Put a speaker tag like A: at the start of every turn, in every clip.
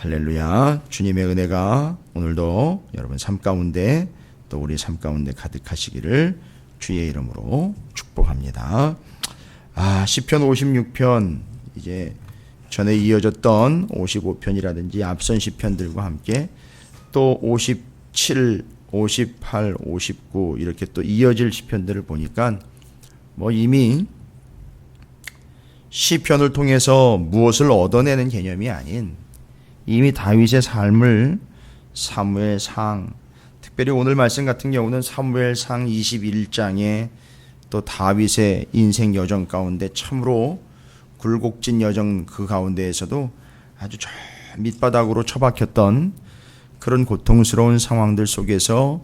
A: 할렐루야. 주님의 은혜가 오늘도 여러분 삶 가운데 또 우리 삶 가운데 가득하시기를 주의 이름으로 축복합니다. 시편 56편 이제 전에 이어졌던 55편이라든지 앞선 시편들과 함께 또 57, 58, 59 이렇게 또 이어질 시편들을 보니까 이미 시편을 통해서 무엇을 얻어내는 개념이 아닌 이미 다윗의 삶을 사무엘상, 특별히 오늘 말씀 같은 경우는 사무엘상 21장에 또 다윗의 인생 여정 가운데 참으로 굴곡진 여정 그 가운데에서도 아주 저 밑바닥으로 처박혔던 그런 고통스러운 상황들 속에서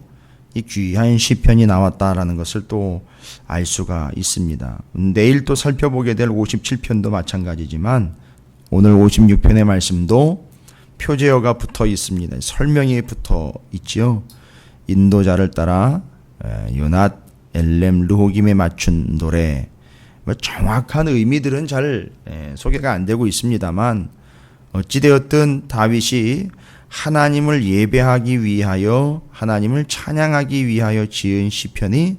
A: 이 귀한 시편이 나왔다라는 것을 또 알 수가 있습니다. 내일 또 살펴보게 될 57편도 마찬가지지만 오늘 56편의 말씀도 표제어가 붙어 있습니다. 설명이 붙어 있지요. 인도자를 따라 요낫 엘렘 르호김에 맞춘 노래. 정확한 의미들은 잘 소개가 안 되고 있습니다만 어찌되었든 다윗이 하나님을 예배하기 위하여 하나님을 찬양하기 위하여 지은 시편이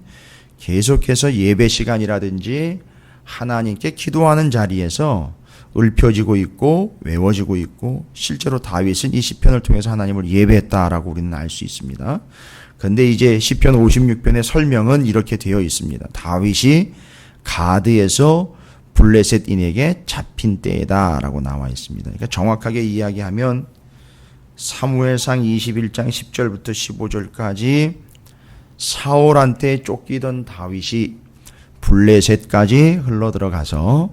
A: 계속해서 예배 시간이라든지 하나님께 기도하는 자리에서 읊혀지고 있고 외워지고 있고 실제로 다윗은 이 시편을 통해서 하나님을 예배했다라고 우리는 알 수 있습니다. 그런데 이제 시편 56편의 설명은 이렇게 되어 있습니다. 다윗이 가드에서 블레셋인에게 잡힌 때다라고 나와 있습니다. 그러니까 정확하게 이야기하면 사무엘상 21장 10절부터 15절까지 사울한테 쫓기던 다윗이 블레셋까지 흘러들어가서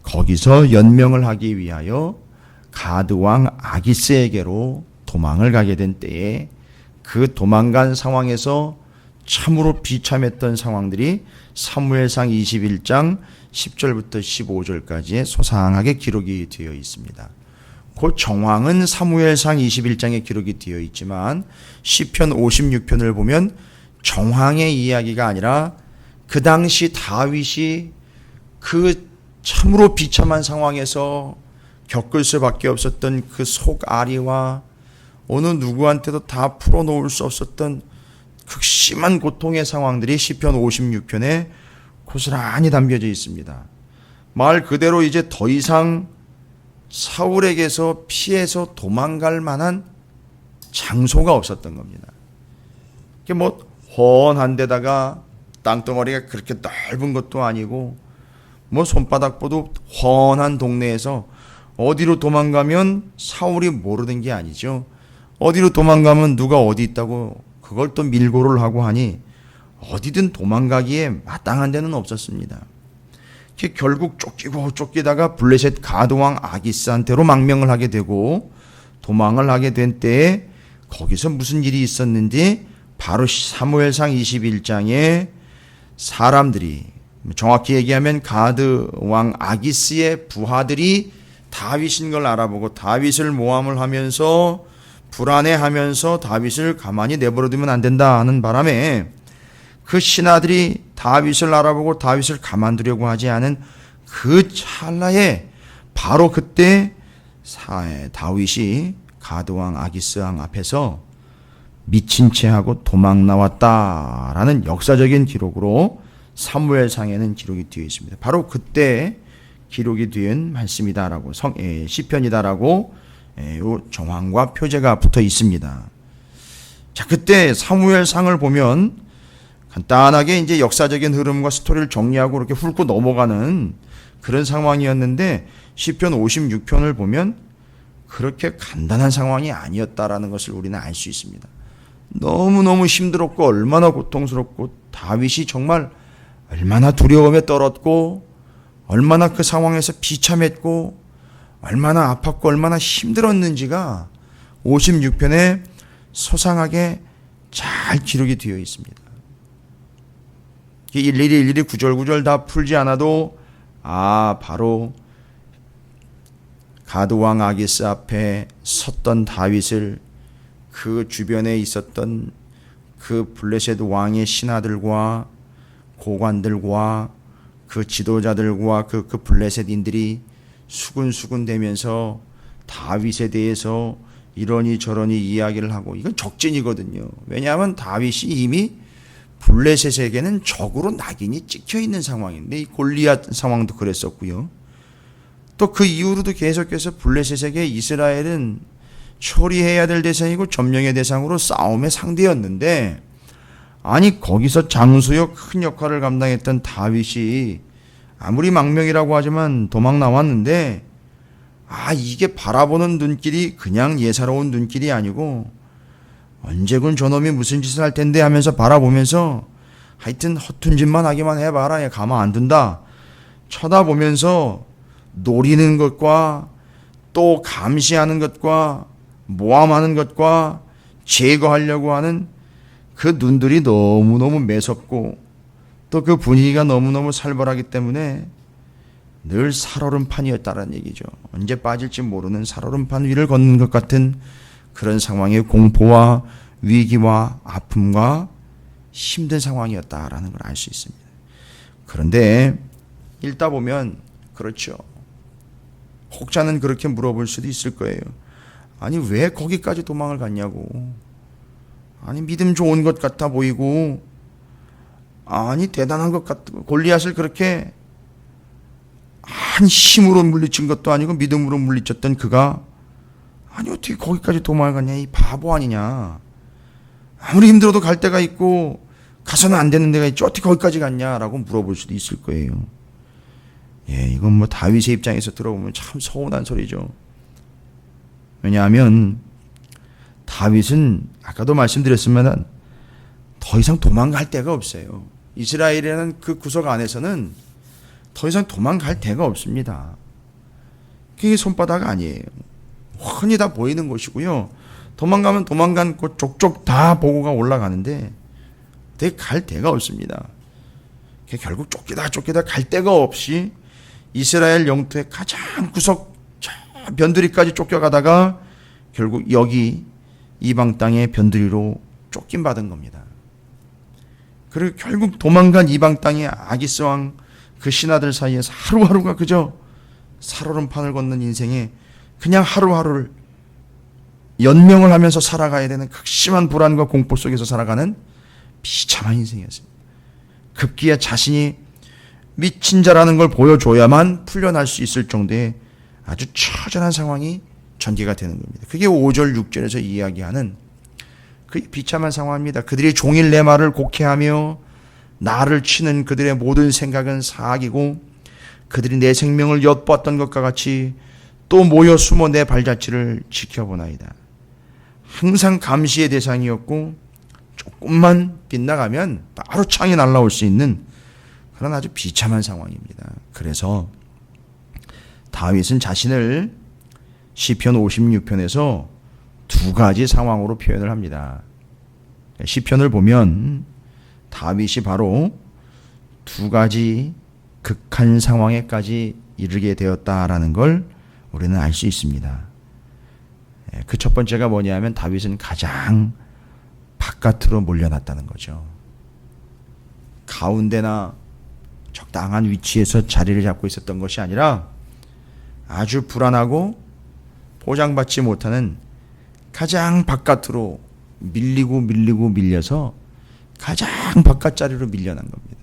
A: 거기서 연명을 하기 위하여 가드왕 아기스에게로 도망을 가게 된 때에 그 도망간 상황에서 참으로 비참했던 상황들이 사무엘상 21장 10절부터 15절까지의 소상하게 기록이 되어 있습니다. 그 정황은 사무엘상 21장에 기록이 되어 있지만 시편 56편을 보면 정황의 이야기가 아니라 그 당시 다윗이 그 참으로 비참한 상황에서 겪을 수밖에 없었던 그 속앓이와 어느 누구한테도 다 풀어놓을 수 없었던 극심한 고통의 상황들이 시편 56편에 고스란히 담겨져 있습니다. 말 그대로 이제 더 이상 사울에게서 피해서 도망갈 만한 장소가 없었던 겁니다. 이게 훤한 데다가 땅덩어리가 그렇게 넓은 것도 아니고 손바닥보다 훤한 동네에서 어디로 도망가면 사울이 모르는 게 아니죠. 어디로 도망가면 누가 어디 있다고 그걸 또 밀고를 하고 하니 어디든 도망가기에 마땅한 데는 없었습니다. 결국 쫓기다가 블레셋 가드왕 아기스한테로 망명을 하게 되고 도망을 하게 된 때에 거기서 무슨 일이 있었는지 바로 사무엘상 21장에 사람들이 정확히 얘기하면 가드왕 아기스의 부하들이 다윗인 걸 알아보고 다윗을 모함을 하면서 불안해하면서 다윗을 가만히 내버려두면 안 된다 하는 바람에 그 신하들이 다윗을 알아보고 다윗을 가만두려고 하지 않은 그 찰나에 바로 그때 다윗이 가드왕 아기스왕 앞에서 미친 채 하고 도망 나왔다라는 역사적인 기록으로 사무엘상에는 기록이 되어 있습니다. 바로 그때 기록이 된 말씀이다라고 시편이다라고 요 정황과 표제가 붙어 있습니다. 자, 그때 사무엘상을 보면 간단하게 이제 역사적인 흐름과 스토리를 정리하고 이렇게 훑고 넘어가는 그런 상황이었는데 시편 56편을 보면 그렇게 간단한 상황이 아니었다라는 것을 우리는 알 수 있습니다. 너무너무 힘들었고 얼마나 고통스럽고 다윗이 정말 얼마나 두려움에 떨었고 얼마나 그 상황에서 비참했고 얼마나 아팠고 얼마나 힘들었는지가 56편에 소상하게 잘 기록이 되어 있습니다. 일일이 구절구절 다 풀지 않아도 바로 가드왕 아기스 앞에 섰던 다윗을 그 주변에 있었던 그 블레셋 왕의 신하들과 고관들과 그 지도자들과 그 블레셋인들이 수군수군 대면서 다윗에 대해서 이러니 저러니 이야기를 하고, 이건 적진이거든요. 왜냐하면 다윗이 이미 블레셋에게는 적으로 낙인이 찍혀 있는 상황인데, 이 골리앗 상황도 그랬었고요. 또 그 이후로도 계속해서 블레셋에게 이스라엘은 처리해야 될 대상이고 점령의 대상으로 싸움의 상대였는데, 아니 거기서 장수역 큰 역할을 감당했던 다윗이 아무리 망명이라고 하지만 도망 나왔는데, 이게 바라보는 눈길이 그냥 예사로운 눈길이 아니고, 언제군 저놈이 무슨 짓을 할 텐데 하면서 바라보면서, 하여튼 허튼 짓만 하기만 해봐라, 얘 가만 안 둔다, 쳐다보면서 노리는 것과 또 감시하는 것과 모함하는 것과 제거하려고 하는 그 눈들이 너무너무 매섭고, 또 그 분위기가 너무너무 살벌하기 때문에 늘 살얼음판이었다는 얘기죠. 언제 빠질지 모르는 살얼음판 위를 걷는 것 같은 그런 상황의 공포와 위기와 아픔과 힘든 상황이었다라는 걸 알 수 있습니다. 그런데 읽다 보면 그렇죠. 혹자는 그렇게 물어볼 수도 있을 거예요. 아니 왜 거기까지 도망을 갔냐고. 아니 믿음 좋은 것 같아 보이고, 아니 대단한 것 같고, 골리앗을 그렇게 한 힘으로 물리친 것도 아니고 믿음으로 물리쳤던 그가 아니 어떻게 거기까지 도망을 갔냐, 이 바보 아니냐. 아무리 힘들어도 갈 데가 있고 가서는 안 되는 데가 있지, 어떻게 거기까지 갔냐라고 물어볼 수도 있을 거예요. 이건 뭐 다윗의 입장에서 들어보면 참 서운한 소리죠. 왜냐하면 다윗은 아까도 말씀드렸지만 더 이상 도망갈 데가 없어요. 이스라엘이라는 그 구석 안에서는 더 이상 도망갈 데가 없습니다. 그게 손바닥 아니에요. 흔히 다 보이는 곳이고요. 도망가면 도망간 곳 족족 다 보고가 올라가는데 되게 갈 데가 없습니다. 결국 쫓기다 갈 데가 없이 이스라엘 영토의 가장 구석 변두리까지 쫓겨가다가 결국 여기 이방 땅의 변두리로 쫓김받은 겁니다. 그리고 결국 도망간 이방 땅의 아기스 왕 그 신하들 사이에서 하루하루가 그저 살얼음판을 걷는 인생에 그냥 하루하루를 연명을 하면서 살아가야 되는 극심한 불안과 공포 속에서 살아가는 비참한 인생이었습니다. 급기야 자신이 미친 자라는 걸 보여줘야만 풀려날 수 있을 정도의 아주 처절한 상황이 전개가 되는 겁니다. 그게 5절 6절에서 이야기하는 그 비참한 상황입니다. 그들이 종일 내 말을 곡해하며 나를 치는 그들의 모든 생각은 사악이고, 그들이 내 생명을 엿보았던 것과 같이 또 모여 숨어 내 발자취를 지켜보나이다. 항상 감시의 대상이었고, 조금만 빗나가면 바로 창이 날라올 수 있는 그런 아주 비참한 상황입니다. 그래서 다윗은 자신을 시편 56편에서 두 가지 상황으로 표현을 합니다. 시편을 보면 다윗이 바로 두 가지 극한 상황에까지 이르게 되었다라는 걸 우리는 알 수 있습니다. 그 첫 번째가 뭐냐면 다윗은 가장 바깥으로 몰려났다는 거죠. 가운데나 적당한 위치에서 자리를 잡고 있었던 것이 아니라 아주 불안하고 보장받지 못하는 가장 바깥으로 밀려서 가장 바깥 자리로 밀려난 겁니다.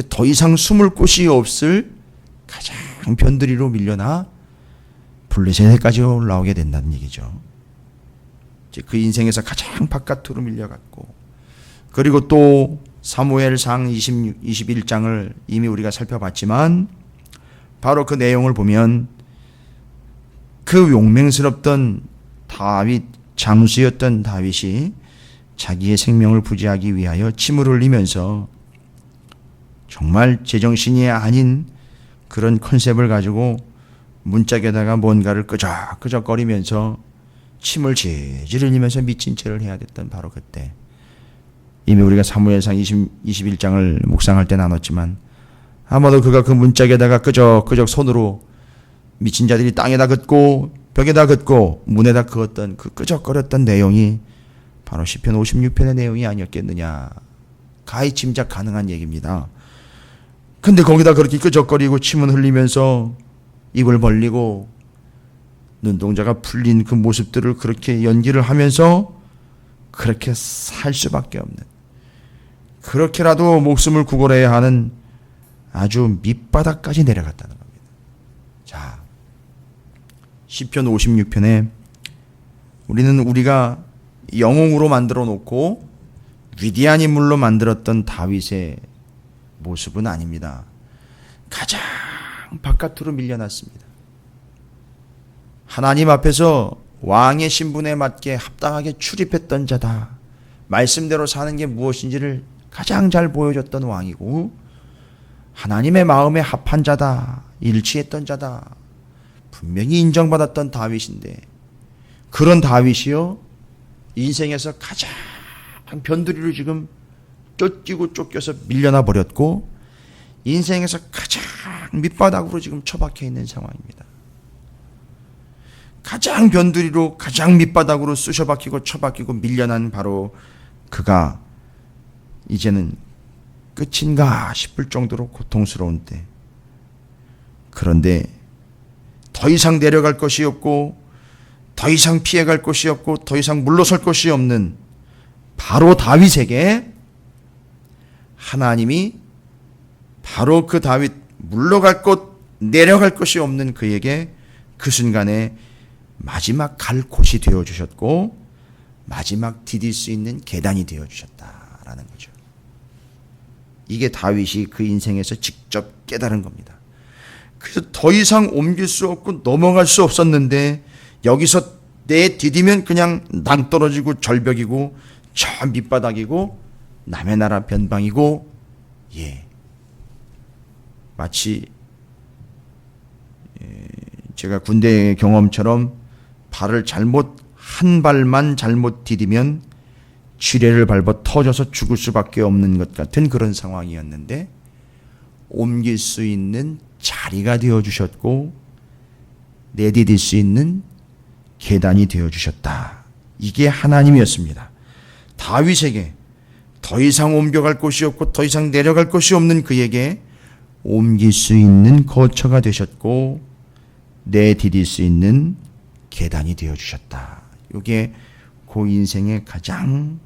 A: 더 이상 숨을 곳이 없을 가장 변두리로 밀려나 블레셋까지 올라오게 된다는 얘기죠. 그 인생에서 가장 바깥으로 밀려갔고, 그리고 또 사무엘상 21장을 이미 우리가 살펴봤지만 바로 그 내용을 보면 그 용맹스럽던 다윗, 장수였던 다윗이 자기의 생명을 부지하기 위하여 침을 흘리면서 정말 제정신이 아닌 그런 컨셉을 가지고 문짝에다가 뭔가를 끄적끄적거리면서 침을 질질 흘리면서 미친 채를 해야 됐던 바로 그때, 이미 우리가 사무엘상 21장을 묵상할 때 나눴지만 아마도 그가 그 문짝에다가 끄적끄적 손으로 미친 자들이 땅에다 긋고 벽에다 긋고 문에다 그었던 그 끄적거렸던 내용이 바로 시편 56편의 내용이 아니었겠느냐, 가히 짐작 가능한 얘기입니다. 근데 거기다 그렇게 끄적거리고 침을 흘리면서 입을 벌리고 눈동자가 풀린 그 모습들을 그렇게 연기를 하면서 그렇게 살 수밖에 없는, 그렇게라도 목숨을 구걸해야 하는 아주 밑바닥까지 내려갔다는 겁니다. 자, 시편 56편에 우리는 우리가 영웅으로 만들어 놓고 위대한 인물로 만들었던 다윗의 모습은 아닙니다. 가장 바깥으로 밀려났습니다. 하나님 앞에서 왕의 신분에 맞게 합당하게 출입했던 자다. 말씀대로 사는 게 무엇인지를 가장 잘 보여줬던 왕이고, 하나님의 마음에 합한 자다, 일치했던 자다, 분명히 인정받았던 다윗인데, 그런 다윗이요, 인생에서 가장 변두리로 지금 쫓겨서 밀려나 버렸고, 인생에서 가장 밑바닥으로 지금 처박혀 있는 상황입니다. 가장 변두리로, 가장 밑바닥으로 쑤셔박히고 처박히고 밀려난 바로 그가 이제는 끝인가 싶을 정도로 고통스러운 때, 그런데 더 이상 내려갈 것이 없고, 더 이상 피해갈 것이 없고, 더 이상 물러설 것이 없는 바로 다윗에게 하나님이 바로 그 다윗 물러갈 것, 내려갈 것이 없는 그에게 그 순간에 마지막 갈 곳이 되어주셨고, 마지막 디딜 수 있는 계단이 되어주셨다라는 거죠. 이게 다윗이 그 인생에서 직접 깨달은 겁니다. 그래서 더 이상 옮길 수 없고 넘어갈 수 없었는데, 여기서 내디디면 그냥 낭떠러지고 절벽이고 저 밑바닥이고 남의 나라 변방이고, 마치 제가 군대 경험처럼 한 발만 잘못 디디면 지뢰를 밟아 터져서 죽을 수밖에 없는 것 같은 그런 상황이었는데, 옮길 수 있는 자리가 되어주셨고 내디딜 수 있는 계단이 되어주셨다. 이게 하나님이었습니다. 다윗에게 더 이상 옮겨갈 곳이 없고 더 이상 내려갈 곳이 없는 그에게 옮길 수 있는 거처가 되셨고 내디딜 수 있는 계단이 되어주셨다. 이게 그 인생의 가장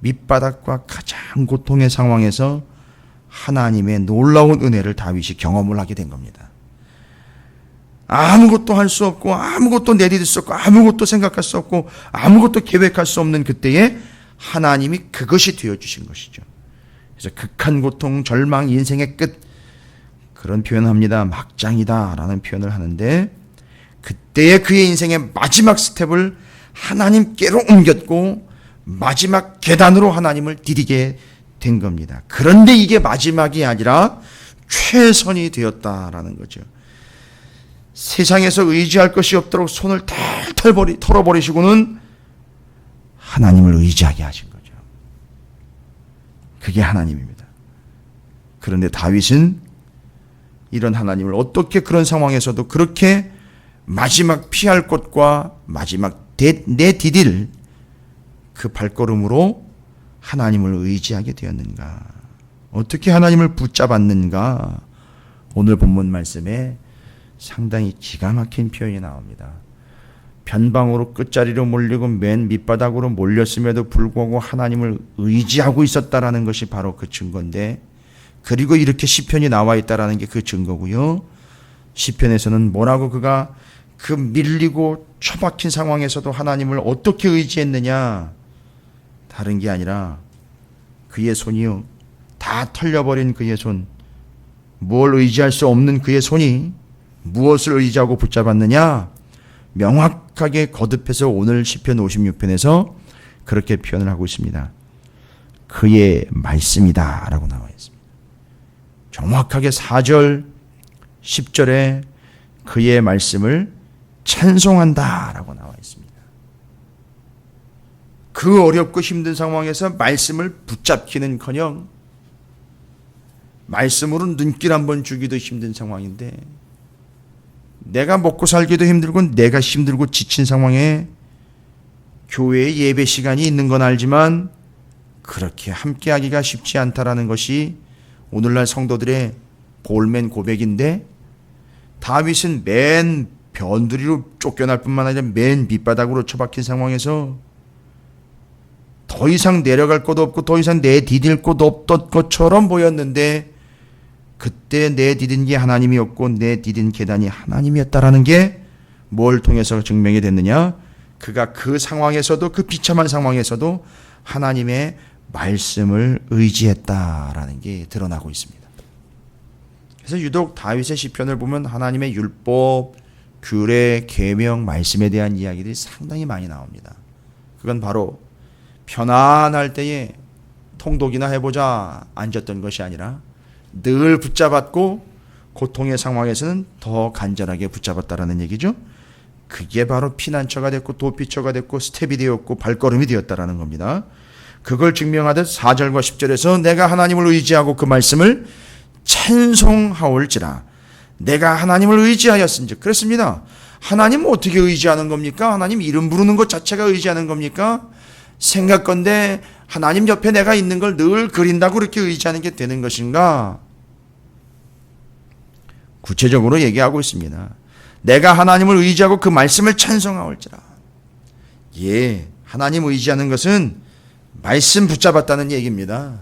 A: 밑바닥과 가장 고통의 상황에서 하나님의 놀라운 은혜를 다윗이 경험을 하게 된 겁니다. 아무것도 할 수 없고 아무것도 내디딜 수 없고 아무것도 생각할 수 없고 아무것도 계획할 수 없는 그때에 하나님이 그것이 되어주신 것이죠. 그래서 극한 고통, 절망, 인생의 끝, 그런 표현을 합니다. 막장이다 라는 표현을 하는데, 그때의 그의 인생의 마지막 스텝을 하나님께로 옮겼고 마지막 계단으로 하나님을 디디게 된 겁니다. 그런데 이게 마지막이 아니라 최선이 되었다라는 거죠. 세상에서 의지할 것이 없도록 손을 탈탈 털어버리시고는 하나님을 의지하게 하신 거죠. 그게 하나님입니다. 그런데 다윗은 이런 하나님을 어떻게 그런 상황에서도 그렇게 마지막 피할 곳과 마지막 내디딜 그 발걸음으로 하나님을 의지하게 되었는가? 어떻게 하나님을 붙잡았는가? 오늘 본문 말씀에 상당히 기가 막힌 표현이 나옵니다. 변방으로 끝자리로 몰리고 맨 밑바닥으로 몰렸음에도 불구하고 하나님을 의지하고 있었다라는 것이 바로 그 증거인데, 그리고 이렇게 시편이 나와 있다라는 게 그 증거고요. 시편에서는 뭐라고 그가 그 밀리고 처박힌 상황에서도 하나님을 어떻게 의지했느냐? 다른 게 아니라 그의 손이요, 다 털려버린 그의 손, 뭘 의지할 수 없는 그의 손이 무엇을 의지하고 붙잡았느냐? 명확하게 거듭해서 오늘 시편 56편에서 그렇게 표현을 하고 있습니다. 그의 말씀이다 라고 나와 있습니다. 정확하게 4절 10절에 그의 말씀을 찬송한다 라고 나와 있습니다. 그 어렵고 힘든 상황에서 말씀을 붙잡기는커녕 말씀으로 눈길 한번 주기도 힘든 상황인데, 내가 먹고 살기도 힘들고 내가 힘들고 지친 상황에 교회에 예배 시간이 있는 건 알지만 그렇게 함께하기가 쉽지 않다라는 것이 오늘날 성도들의 볼멘 고백인데, 다윗은 맨 변두리로 쫓겨날 뿐만 아니라 맨 밑바닥으로 처박힌 상황에서 더 이상 내려갈 곳도 없고 더 이상 내디딜 곳도 없던 것처럼 보였는데, 그때 내디딘 게 하나님이었고 내디딘 계단이 하나님이었다라는 게 뭘 통해서 증명이 됐느냐? 그가 그 상황에서도, 그 비참한 상황에서도 하나님의 말씀을 의지했다라는 게 드러나고 있습니다. 그래서 유독 다윗의 시편을 보면 하나님의 율법, 규례, 계명, 말씀에 대한 이야기들이 상당히 많이 나옵니다. 그건 바로 편안할 때에 통독이나 해보자 앉았던 것이 아니라 늘 붙잡았고 고통의 상황에서는 더 간절하게 붙잡았다라는 얘기죠. 그게 바로 피난처가 됐고 도피처가 됐고 스텝이 되었고 발걸음이 되었다라는 겁니다. 그걸 증명하듯 4절과 10절에서 내가 하나님을 의지하고 그 말씀을 찬송하올지라. 내가 하나님을 의지하였은즉. 그렇습니다. 하나님 어떻게 의지하는 겁니까? 하나님 이름 부르는 것 자체가 의지하는 겁니까? 생각건대 하나님 옆에 내가 있는 걸 늘 그린다고 그렇게 의지하는 게 되는 것인가? 구체적으로 얘기하고 있습니다. 내가 하나님을 의지하고 그 말씀을 찬송하올지라. 예, 하나님 의지하는 것은 말씀 붙잡았다는 얘기입니다.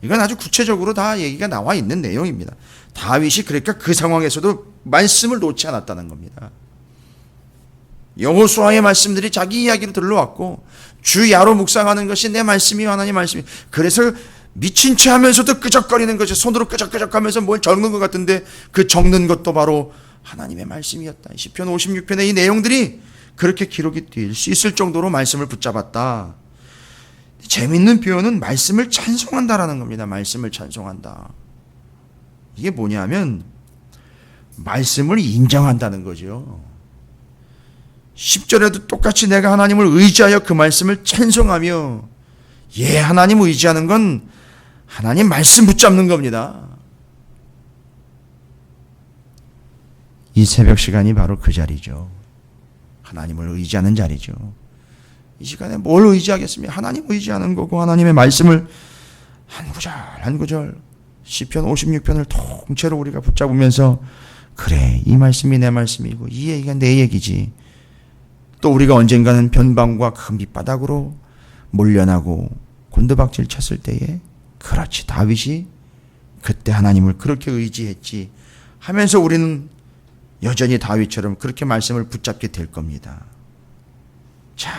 A: 이건 아주 구체적으로 다 얘기가 나와 있는 내용입니다. 다윗이 그러니까 그 상황에서도 말씀을 놓지 않았다는 겁니다. 여호수아의 말씀들이 자기 이야기로 들러왔고 주 야로 묵상하는 것이 내 말씀이요 하나님 말씀이. 그래서 미친 체 하면서도 끄적거리는 것이, 손으로 끄적끄적하면서 뭘 적는 것 같은데 그 적는 것도 바로 하나님의 말씀이었다. 시편 56편의 이 내용들이 그렇게 기록이 될 수 있을 정도로 말씀을 붙잡았다. 재밌는 표현은 말씀을 찬송한다라는 겁니다. 말씀을 찬송한다. 이게 뭐냐면 말씀을 인정한다는 거죠. 10절에도 똑같이 내가 하나님을 의지하여 그 말씀을 찬송하며, 예, 하나님 의지하는 건 하나님 말씀 붙잡는 겁니다. 이 새벽 시간이 바로 그 자리죠. 하나님을 의지하는 자리죠. 이 시간에 뭘 의지하겠습니까? 하나님 의지하는 거고 하나님의 말씀을 한 구절 한 구절 시편 56편을 통째로 우리가 붙잡으면서, 그래, 이 말씀이 내 말씀이고 이 얘기가 내 얘기지. 또 우리가 언젠가는 변방과 그 밑바닥으로 몰려나고 곤두박질 쳤을 때에, 그렇지, 다윗이 그때 하나님을 그렇게 의지했지 하면서 우리는 여전히 다윗처럼 그렇게 말씀을 붙잡게 될 겁니다. 자,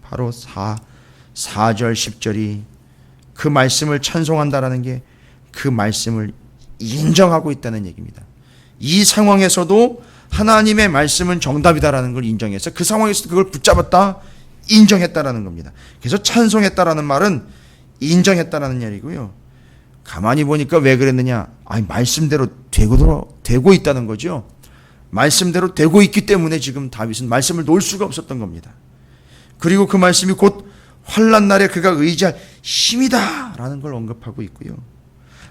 A: 바로 4절 10절이 그 말씀을 찬송한다라는 게 그 말씀을 인정하고 있다는 얘기입니다. 이 상황에서도 하나님의 말씀은 정답이다라는 걸 인정해서 그 상황에서 그걸 붙잡았다, 인정했다라는 겁니다. 그래서 찬송했다라는 말은 인정했다라는 얘기고요. 가만히 보니까 왜 그랬느냐? 아니, 말씀대로 되고 있다는 거죠. 말씀대로 되고 있기 때문에 지금 다윗은 말씀을 놓을 수가 없었던 겁니다. 그리고 그 말씀이 곧 환난 날에 그가 의지할 힘이다라는 걸 언급하고 있고요.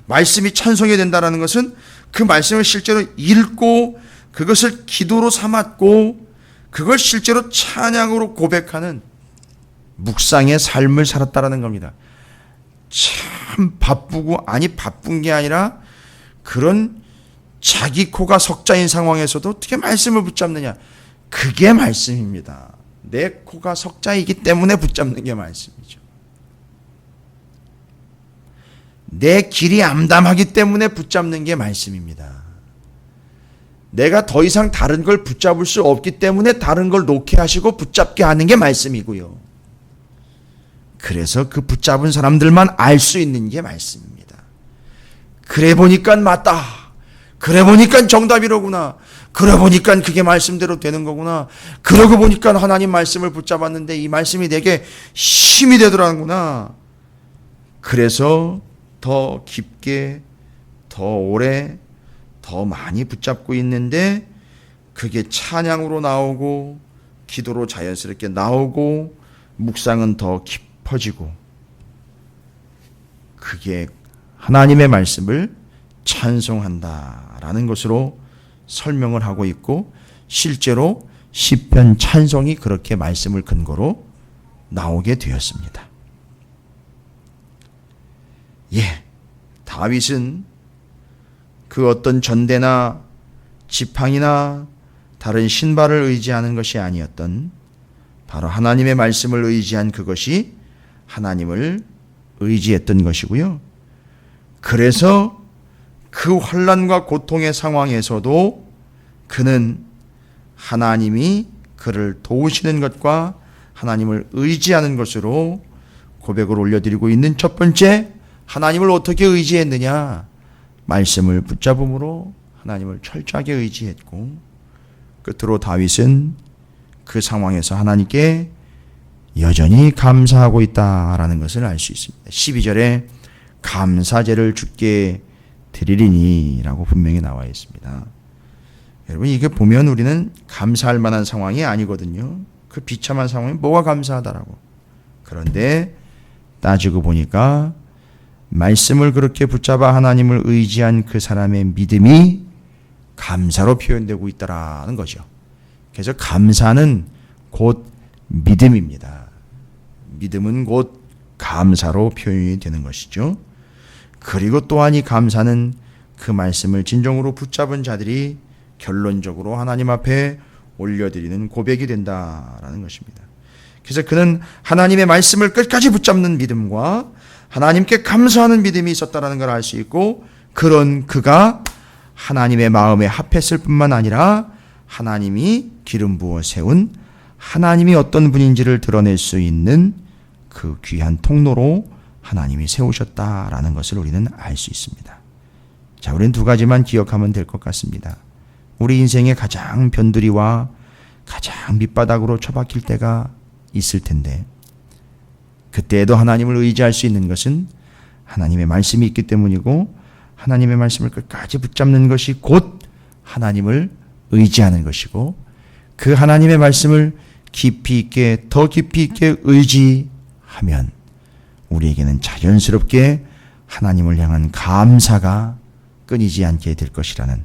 A: 말씀이 찬송이 된다라는 것은 그 말씀을 실제로 읽고 그것을 기도로 삼았고 그걸 실제로 찬양으로 고백하는 묵상의 삶을 살았다라는 겁니다. 참 바쁘고, 아니 바쁜 게 아니라 그런 자기 코가 석자인 상황에서도 어떻게 말씀을 붙잡느냐. 그게 말씀입니다. 내 코가 석자이기 때문에 붙잡는 게 말씀이죠. 내 길이 암담하기 때문에 붙잡는 게 말씀입니다. 내가 더 이상 다른 걸 붙잡을 수 없기 때문에 다른 걸 놓게 하시고 붙잡게 하는 게 말씀이고요. 그래서 그 붙잡은 사람들만 알 수 있는 게 말씀입니다. 그래 보니까 맞다. 그래 보니까 정답이로구나. 그래 보니까 그게 말씀대로 되는 거구나. 그러고 보니까 하나님 말씀을 붙잡았는데 이 말씀이 내게 힘이 되더라구나. 그래서 더 깊게, 더 오래, 더 많이 붙잡고 있는데 그게 찬양으로 나오고 기도로 자연스럽게 나오고 묵상은 더 깊어지고, 그게 하나님의 말씀을 찬송한다라는 것으로 설명을 하고 있고, 실제로 시편 찬송이 그렇게 말씀을 근거로 나오게 되었습니다. 예, 다윗은 그 어떤 전대나 지팡이나 다른 신발을 의지하는 것이 아니었던 바로 하나님의 말씀을 의지한 그것이 하나님을 의지했던 것이고요. 그래서 그 환난과 고통의 상황에서도 그는 하나님이 그를 도우시는 것과 하나님을 의지하는 것으로 고백을 올려드리고 있는 첫 번째, 하나님을 어떻게 의지했느냐? 말씀을 붙잡음으로 하나님을 철저하게 의지했고, 끝으로 다윗은 그 상황에서 하나님께 여전히 감사하고 있다라는 것을 알 수 있습니다. 12절에 감사제를 주께 드리리니 라고 분명히 나와 있습니다. 여러분, 이게 보면 우리는 감사할 만한 상황이 아니거든요. 그 비참한 상황이 뭐가 감사하다라고. 그런데 따지고 보니까 말씀을 그렇게 붙잡아 하나님을 의지한 그 사람의 믿음이 감사로 표현되고 있다라는 거죠. 그래서 감사는 곧 믿음입니다. 믿음은 곧 감사로 표현이 되는 것이죠. 그리고 또한 이 감사는 그 말씀을 진정으로 붙잡은 자들이 결론적으로 하나님 앞에 올려드리는 고백이 된다라는 것입니다. 그래서 그는 하나님의 말씀을 끝까지 붙잡는 믿음과 하나님께 감사하는 믿음이 있었다는 걸 알 수 있고, 그런 그가 하나님의 마음에 합했을 뿐만 아니라 하나님이 기름 부어 세운 하나님이 어떤 분인지를 드러낼 수 있는 그 귀한 통로로 하나님이 세우셨다라는 것을 우리는 알 수 있습니다. 자, 우리는 두 가지만 기억하면 될 것 같습니다. 우리 인생의 가장 변두리와 가장 밑바닥으로 처박힐 때가 있을 텐데, 그때에도 하나님을 의지할 수 있는 것은 하나님의 말씀이 있기 때문이고, 하나님의 말씀을 끝까지 붙잡는 것이 곧 하나님을 의지하는 것이고, 그 하나님의 말씀을 깊이 있게, 더 깊이 있게 의지하면 우리에게는 자연스럽게 하나님을 향한 감사가 끊이지 않게 될 것이라는,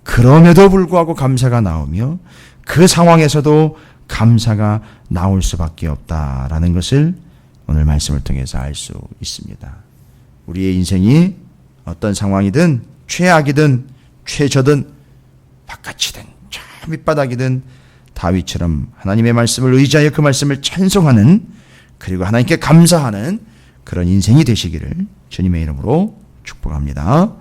A: 그럼에도 불구하고 감사가 나오며 그 상황에서도 감사가 나올 수밖에 없다라는 것을 오늘 말씀을 통해서 알 수 있습니다. 우리의 인생이 어떤 상황이든 최악이든 최저든 바깥이든 저 밑바닥이든 다윗처럼 하나님의 말씀을 의지하여 그 말씀을 찬송하는, 그리고 하나님께 감사하는 그런 인생이 되시기를 주님의 이름으로 축복합니다.